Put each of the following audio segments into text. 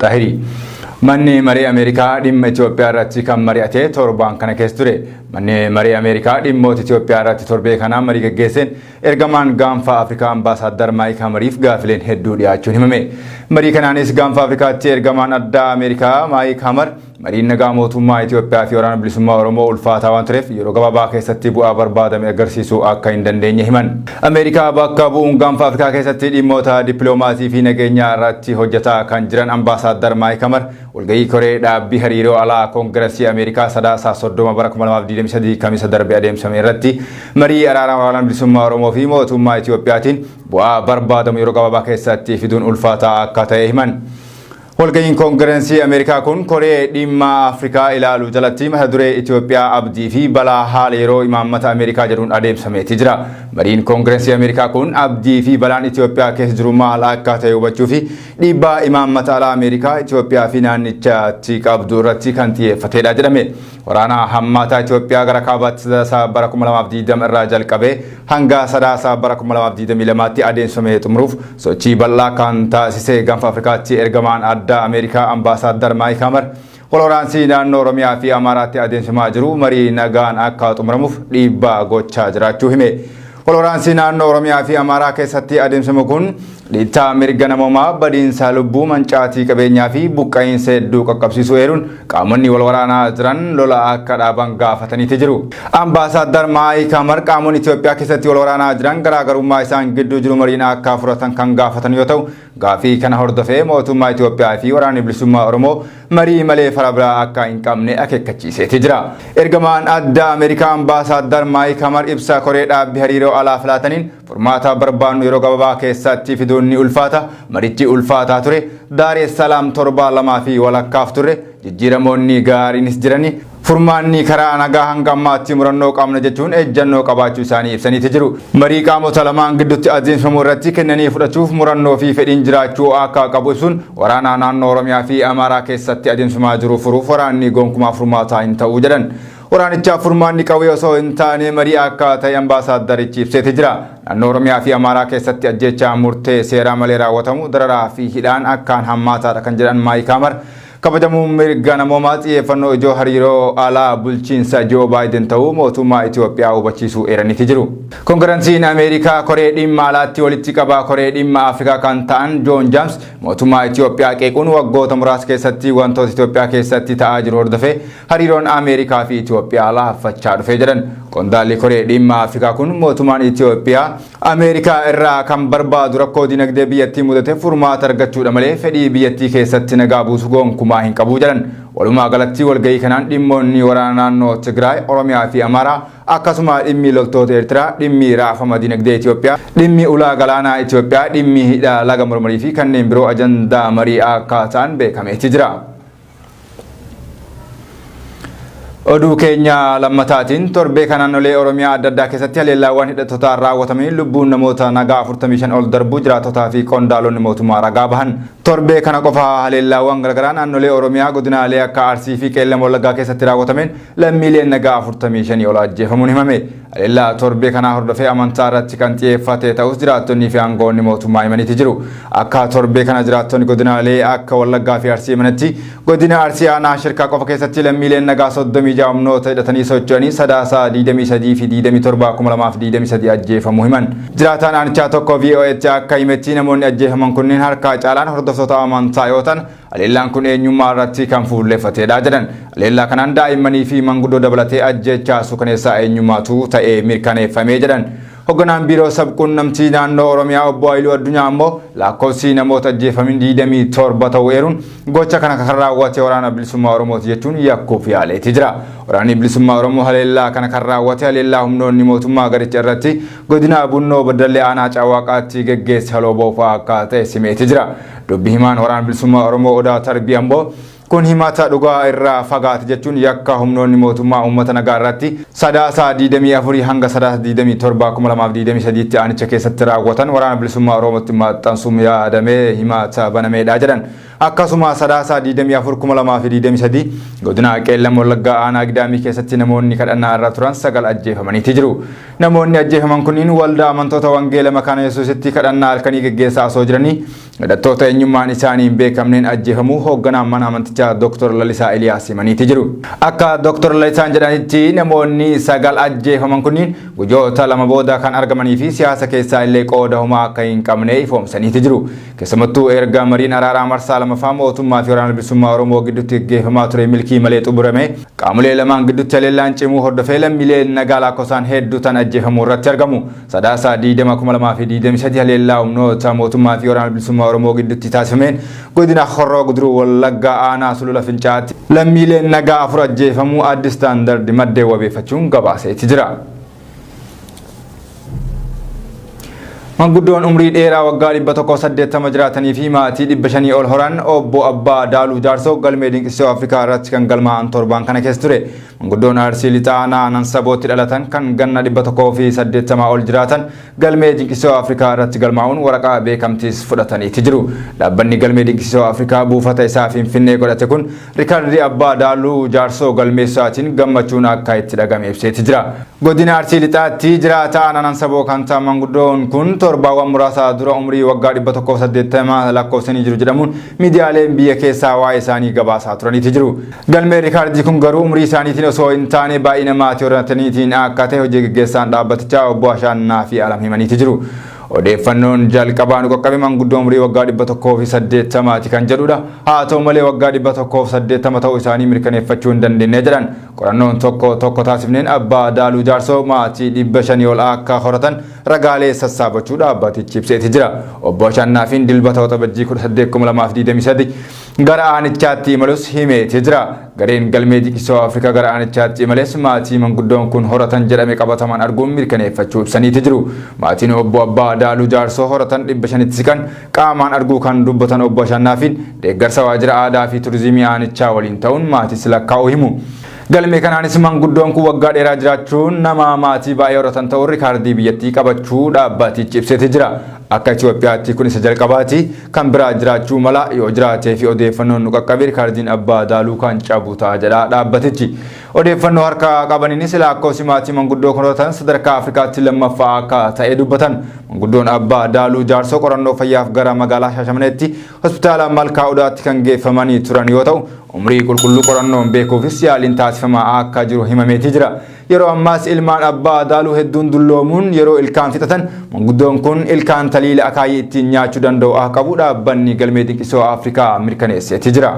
Tahiri Manni Marii Ameerikaa dhimma Itoophiyaa irratti kan mari'ate torbaan kana keessa ture. Manni Marii Ameerikaa dhimmoota Itoophiyaa irratti torbee kana marii gaggeesseen ergamaan gaanfa Afrikaa Ambaasaadar Maayik Hamariif gaafileen hedduu dhiyaachuun himame. Marii kanaanis gaanfa Afrikaatti ergamaan addaa Ameerikaa Maayik Hamar mariin nagaa mootummaa Itoophiyaa fi waraana bilisummaa Oromoo ulfaataa waan tureef yeroo gabaabaa keessatti bu'aa barbaadame agarsiisuu akka hin dandeenye himan. Ameerikaa bakka bu'uun gaanfa Afrikaa keessatti dhimmoota dippiloomaasii fi nageenyaa irratti hojjetaa kan jiran Ambaasaadar Maayik Hamar walgahii koree dhaabbii hariiroo alaa koongireesii Ameerikaa Sadaasaa 30 bara 2023 kamisa darbe adeemsame irratti marii araara waraana bilisummaa Oromoo fi mootummaa Itoophiyaatiin bu'aa barbaadamu yeroo gabaabaa keessatti fiduun ulfaataa akka ta'e himan. Walgahiin koongireesii Ameerikaa kun koree dhimma Afrikaa ilaaluu jalatti mata duree Itoophiyaa abdii fi balaa haala yeroo imaammata Ameerikaa jedhuun adeemsameeti jira. Mariin koongireesii Ameerikaa kun abdii fi balaan Itoophiyaa keessa jiru maal akka ta'e hubachuu fi dhiibbaa imaammata alaa Ameerikaa Itoophiyaa fi naannichaatti qabdu irratti kan xiyyeeffatedha jedhame. Waraana hammaataa Itoophiyaa gara kaabaatti Sadaasaa bara 2020 irraa jalqabee hanga Sadaasaa bara 2022tti adeemsifamee xumuruuf sochii bal'aa kan taasise gaanfa Afrikaatti ergamaan addaa Ameerikaa Ambaasaadar Maayik Hamar walwaraansi naannoo Oromiyaa fi Amaaraatti adeemsifamaa jiru marii nagaan akka xumuramuuf dhiibbaa gochaa jiraachuu hime. Walwaraansi naannoo Oromiyaa fi Amaaraa keessatti adeemsifamu kun dhiittaa mirga namoomaa badiinsa lubbuu mancaatii qabeenyaa fi buqqa'iinsa hedduu qaqqabsiisuu eeruun qaamonni wal waraanaa jiran lola akka dhaaban gaafataniiti jiru. Ambaasaadar Maayik Hamar qaamonni Itoophiyaa keessatti wal waraanaa jiran garaagarummaa isaan gidduu jiru mariin akka furatan kan gaafatan yoo ta'u gaafii kana hordofee mootummaa Itoophiyaa fi waraanni bilisummaa Oromoo marii malee fara biraa akka hin qabne akeekkachiiseeti jira. Ergamaan addaa Ameerikaa Ambaasaadar Maayik Hamar ibsa koree dhaabbii hariiroo alaa filataniin furmaata barbaannu yeroo gabaabaa keessatti fiduunni ulfaata marichi ulfaataa ture Daar es Salaam torba lamaa fi walakkaaf ture jijjiiramoonni gaariinis jirani furmaanni karaa nagaa hanga ammaatti murannoo qabna jechuun ejjannoo qabaachuu isaanii ibsaniiti jiru. Marii qaamota lamaan gidduutti adeemsifamu irratti kennanii fudhachuuf murannoo fi fedhiin jiraachuu akka qabu ibsuun waraana naannoo Oromiyaa fi Amaaraa keessatti adeemsifamaa jiru furuuf waraanni gonkumaa furmaataa hin ta'uu jedhan. Waraanicha furmaanni qawwee osoo hin taane marii akka ta'e ambaasaadarichi ibseeti jira. Naannoo Oromiyaa fi Amaaraa keessatti ajjeechaa murtee seeraa malee raawwatamu dararaa fi hidhaan akkaan hammaataadha kan jedhan Maayik Hamar kabajamuun mirga namoomaa xiyyeeffannoo ijoo hariiroo alaa bulchiinsa Joo Baayiden ta'uu mootummaa Itoophiyaa hubachiisuu eeraniiti jiru. Koongireesiin Ameerikaa koree dhimma alaatti walitti qabaa koree dhimma Afrikaa kan ta'an Joon Jaams mootummaa Itoophiyaa qeequun waggoota muraasa keessatti wantoota Itoophiyaa keessatti ta'aa jiru hordofee hariiroon Ameerikaa fi Itoophiyaa laaffachaa dhufee jedhan. Qondaalli koree dhimma Afrikaa kun mootummaan Itoophiyaa Ameerikaa irraa kan barbaadu rakkoo dinagdee biyyattii mudate furmaata argachuudha malee fedhii biyyattii keessatti nagaa buusu gonkumaa hin qabu jedhan. Walumaa galatti walgahii kanaan dhimmoonni waraana naannoo Tigraay, Oromiyaa fi Amaaraa akkasuma dhimmi loltoota Eertiraa, dhimmi raafama dinagdee Itoophiyaa, dhimmi ulaa galaanaa Itoophiyaa, dhimmi hidha laga Murmurii fi kanneen biroo ajandaa marii akka ta'an beekameeti jira. Oduu keenya lammataatiin torbee kana naannolee Oromiyaa adda addaa keessatti haleellaawwan hidhattootaan raawwatamanii lubbuun namoota nagaa 45 ol darbuu jiraattotaa fi qondaalonni mootummaa ragaa bahan. Torbee kana qofa haleellaawwan garagaraa naannolee Oromiyaa godinaalee akka Arsii fi Qeellam Wallaggaa keessatti raawwatameen lammiileen nagaa 45 ol ajjeefamuun himame. Haleellaa torbee kana hordofee amantaa irratti kan xiyyeeffate ta'us jiraattonni fi aangoonni mootummaa himaniiti jiru. Akka torbee kana jiraattonni godinaalee akka Wallaggaa fi Arsii himanitti godina Arsii aanaa Shirkaa qofa keessatti lammiileen nagaa 30 jaamnoota hidhatanii socho'anii Sadaasaa 23 fi 27 2023 ajjeefamuu himan. Jiraataan aanichaa tokko VOA'tti akka himetti namoonni ajjeefaman kunneen harka caalaan hordoftoota amantaa yoo ta'an haleellaan kun eenyummaa irratti kan fuulleeffatedha jedhan. Haleellaa kanaan daa'immanii fi manguddoo dabalatee ajjeechaa suukaneessaa eenyummaatu ta'ee mirkaneeffamee jedhan. Hoogganaan biiroo sabquunnamtii naannoo Oromiyaa obbo Haayiluu Addunyaa ammoo lakkoofsi namoota ajjeefaman 27 ta'uu eeruun gocha kana kan raawwate waraana bilisummaa Oromooti jechuun yakkuuf yaaleeti jira. Waraanni bilisummaa Oromoo haleellaa kana kan raawwate haleellaa humnoonni mootummaa garicha irratti godina Bunnoo Baddallee aanaa Caawwaaqaatti geggeesse haloo boofaa akka ta'e simeeti jira. Dubbi himaan waraana bilisummaa Oromoo Odaa Tarbii ammoo kun himata dhugaa irraa fagaate jechuun yakka humnoonni mootummaa uummata nagaa irratti Sadaasaa 24 hanga Sadaasaa 27 2023 tti aanicha keessatti raawwatan waraana bilisummaa Oromootti maxxansuun yaadamee himata banameedha jedhan. akkasuma sadaasa 24,2023 godina qeellam wallaggaa aanaa gidaamii keessatti namoonni kadhannaa irra turan 9 ajjeefamanii jiru. Namoonni ajjeefaman kunniin waldaa amantoota wangeela makaana yesuusitti kadhannaa halkanii geggeessaa osoo jiranii hidhattoota eenyummaan isaanii hin beekamneen ajjeefamuu hoogganaan mana amantichaa Dr. Lalisaa Eliyaas himanii jiru. Akka Dr. Lalisaan jedhanitti namoonni 9 ajjeefaman kunniin guyyoota 2 booda kan argamanii fi siyaasa keessaa illee qooda homaa akka hin qabne ifoomsanii jiru. Keessumattuu erga mariin araaraa marsaa lamaffaa mootummaa fi waraana bilisummaa Oromoo gidduutti gaggeeffamaa ture milkii malee xumurame qaamolee lamaan gidduutti haleellaan cimuu hordofee lammiileen nagaa lakkoofsaan hedduu ta'an ajjeefamuu irratti argamu. Sadaasa 20,2023 haleellaa humnoota mootummaa fi waraana bilisummaa Oromoo gidduutti taasifameen godina Horroo Guduruu Wallaggaa aanaa Sulula Fincaatti lammiileen nagaa 4 ajjeefamuu Addis Standard maddee wabeeffachuun gabaaseeti jira. Manguddoon umrii dheeraa waggaa 180 jiraatanii fi maatii 500 ol horan obbo Abbaa Daaluu Jaarsoo galmee dinqisiisoo Afrikaa irratti kan galmaa'an torban kana keessa ture. Manguddoon Arsii Lixaa aanaa Sabootti dhalatan kan ganna 180 ol jiraatan galmee dinqisiisoo Afrikaa irratti galmaa'uun waraqaa beekamtiis fudhataniiti jiru. Dhaabbanni galmee dinqisiisoo Afrikaa buufata isaa Finfinnee godhate kun riikardii Abbaa Daaluu Jaarsoo galmeessaatiin gammachuun akka itti dhagame ibseeti jira. Godina Arsii Lixaatti jiraata aanaa Saboo kan ta'an manguddoon kun torbaawwan muraasa dura umrii waggaa 180 lakkoofsanii jiru jedhamuun miidiyaaleen biyya keessaa waa'ee isaanii gabaasaa turaniiti jiru. Galmee riikardii kun garuu umrii isaaniitiin osoo hin taane baay'ina maatii horataniitiin akka ta'e hojii gaggeessaan dhaabbatichaa obbo Ashaannaa fi Alam himaniiti jiru. Odeeffannoon jalqabaan qaqqabe manguddoo umrii waggaa 180 kan jedhudha. Haa ta'u malee waggaa 180 ta'uu isaanii mirkaneeffachuu hin dandeenye jedhan. Qorannoon tokko taasifneen Abbaa Daaluu Jaarsoo maatii 500 ol akka horatan ragaalee sassaabachuu dhaabbatichi ibseeti jira. Obbo Ashaannaa fi dilbata waxabajjii 18,2023 gara aanichaatti imalus himeeti jira. Gareen galmee dinqisiisoo Afrikaa gara aanichaatti imales maatii manguddoon kun horatan jedhame qabataman arguun mirkaneeffachuu ibsaniiti jiru. Maatiin obbo Abbaa Daaluu Jaarsoo horatan 500 siqan qaamaan arguu kan dubbatan obbo Ashaannaa fi deeggarsa waajjira aadaa fi turizimii aanichaa waliin ta'uun maatii lakkaa'uu himu. Galmee kanaanis manguddoon kun waggaa dheeraa jiraachuun nama maatii baay'ee horatan ta'uu riikardii biyyattii qabachuu dhaabbatichi ibseeti jira. Akka Itoophiyaatti kun isa jalqabaati kan biraa jiraachuu mala yoo jiraatee fi odeeffannoon nu qaqqabe riikardiin Abbaa Daaluu kan cabu ta'a jedha dhaabbatichi. Odeeffannoo harka qabaniinis lakkoofsi maatii manguddoo kun horatan sadarkaa Afrikaatti lammaffaa akka ta'e dubbatan. Manguddoon Abbaa Daaluu Jaarsoo qorannoo fayyaaf gara magaalaa Shaashamanneetti hospitaala Malkaa Odaatti kan geeffamanii turan yoo ta'u umrii qulqulluu qorannoon beekuufis yaaliin taasifamaa akka jiru himameeti jira. Yeroo ammaas ilmaan Abbaa Daaluu hedduun dulloomuun yeroo ilkaan fixatan manguddoon kun ilkaan taliila akaayii ittiin nyaachuu danda'u akka qabu dhaabbanni galmee dinqisiisoo Afrikaa mirkaneesseeti jira.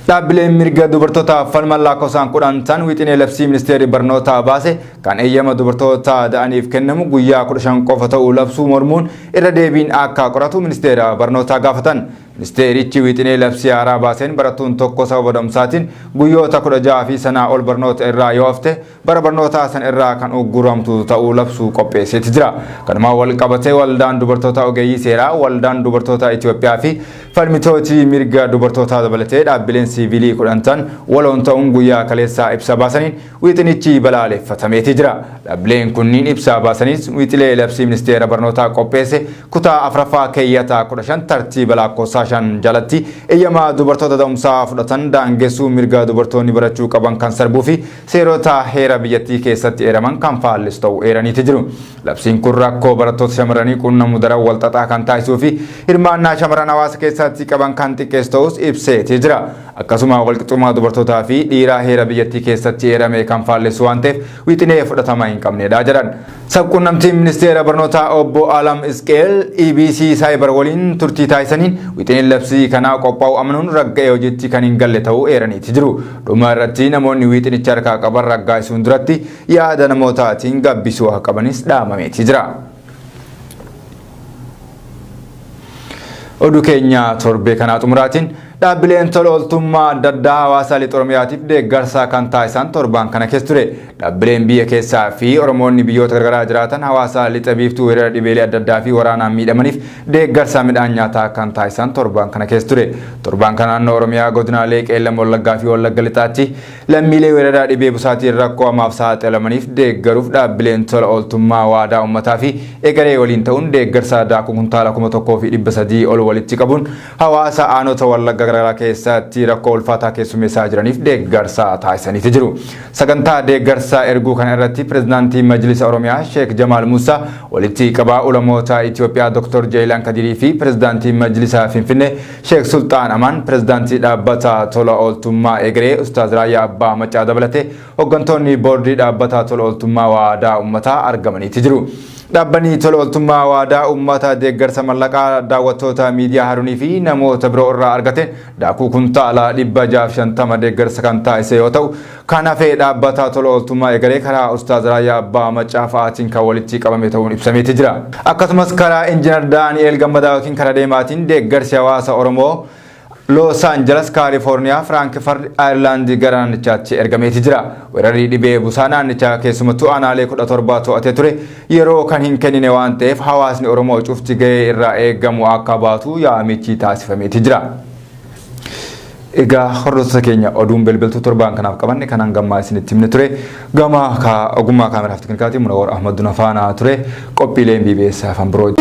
Dhaabbileen mirga dubartootaaf falman lakkoofsaan 10 ta'an wixinee labsii ministeerri barnootaa baase kan eeyyama dubartoota da'aniif kennamu guyyaa 15 qofa ta'uu labsuu mormuun irra deebiin akka qoratu ministeera barnootaa gaafatan. Ministeerichi wixinee labsii haaraa baaseen barattuun tokko sababa dhamsaatiin guyyoota 16 fi sanaa ol barnoota irraa yoo hafte bara barnootaa san irraa kan ugguramtu ta'uu labsuu qopheesseeti jira. Kanuma wal qabatee waldaan dubartoota ogeeyyii seeraa, waldaan dubartoota Itoophiyaa fi falmitooti mirga dubartootaa dabalatee dhaabbileen siivilii 10 ta'an waloon ta'uun guyyaa kaleessaa ibsa baasaniin wixinichi balaaleffatameeti jira. Dhaabbileen kunniin ibsa baasaniis wixinee labsii ministeera barnootaa qopheesse kutaa 4ffaa keeyyataa 15 tartiiba lakkoofsa jalatti eeyyama dubartoota da'umsaa fudhatan daangessuu mirga dubartoonni barachuu qaban kan sarbuu fi seerota heera biyyattii keessatti eeraman kan faallisu ta'uu eeraniiti jiru. Labsiin kun rakkoo barattoota shamarranii quunnamuu daran walxaxaa kan taasisuu fi hirmaannaa shamarran hawaasa keessatti qaban kan xiqqeessu ta'us ibseeti jira. Akkasuma walqixxummaa dubartootaa fi dhiiraa heera biyyattii keessatti eerame kan faallisu waan ta'eef wixinee fudhatama hin qabnedha jedhan. Sabquunnamtiin ministeera barnootaa obbo Alam Isqeel EBC Saayibar waliin turtii taasisaniin wixineen labsii kanaa qophaa'u amanuun ragga'ee hojiitti kan hin galle ta'uu eeraniiti jiru. Dhuma irratti namoonni wixinicha harkaa qaban raggaasisuun duratti yaada namootaatiin gabbisuu akka qabanis dhaamameeti jira. Oduu keenya torbee kanaa xumuraatiin Dhaabbileen tola ooltummaa adda addaa hawaasa lixa Oromiyaatiif deeggarsa kan taasisan torban kana keessa ture. Dhaabbileen biyya keessaa fi Oromoonni biyyoota garaagaraa jiraatan hawaasa lixa biiftuu weerara dhibeelee adda addaa fi waraanaan miidhamaniif deeggarsa midhaan nyaataa kan taasisan torban kana keessa ture. Torban kana naannoo Oromiyaa godinaalee Qeellam Wallaggaa fi Wallagga Lixaatti lammiilee weerara dhibee busaatiin rakkoo hamaaf saaxilamaniif deeggaruuf dhaabbileen tola ooltummaa waadaa uummataa fi egeree waliin ta'uun deeggarsa daakuu kuntaala 1,300 ol walitti qabuun hawaasa aanota Wallagga garaagaraa keessatti rakkoo ulfaataa keessummeessaa jiraniif deeggarsa taasisanii jiru. Sagantaa deeggarsa erguu kana irratti pirezidaantii Majlisa Oromiyaa Sheek Jamaal Muusaa walitti qabaa ulamoota Itoophiyaa Dr. Jeelaan Kadirii fi pirezidaantii Majlisa Finfinnee Sheek Sultaan Amaan pirezidaantii dhaabbata tola ooltummaa egeree Ustaaz Raayyaa Abbaa Macaa dabalatee hooggantoonni boordii dhaabbata tola ooltummaa waadaa uummataa argamanii jiru. Dhaabbanni tola ooltummaa waadaa uummataa deeggarsa mallaqaa daawwattoota miidiyaa Haruunii fi namoota biroo irraa argate daakuu kuntaala 650 deeggarsa kan taasise yoo ta'u kan hafe dhaabbata tola ooltummaa egeree karaa Ustaaz Raayyaa Abbaa Macaa fa'aatiin kan walitti qabame ta'uun ibsamee jira. Akkasumas karaa Injiinar Daani'eel Gammadaa yookiin karaa deemaatiin deeggarsi hawaasa Oromoo Los Angeles, California, Frankfurt, Ireland gara naannichaatti ergamee jira. Weerarri dhibee busaa naannichaa keessumattuu aanaalee 17 to'atee ture yeroo kan hin kennine waan ta'eef hawaasni Oromoo cufti gahee irraa eegamu akka baatu yaamichi taasifamee jira. Egaa hordoftoota keenya oduun bilbiltuu torbaan kanaaf qabanne kan hangammaa isinitti himne ture. Gama ogummaa kaameraaf teknikaatiin Munawwar Ahmad Dunafaanaa ture. Qophiileen BBS afaan biroo.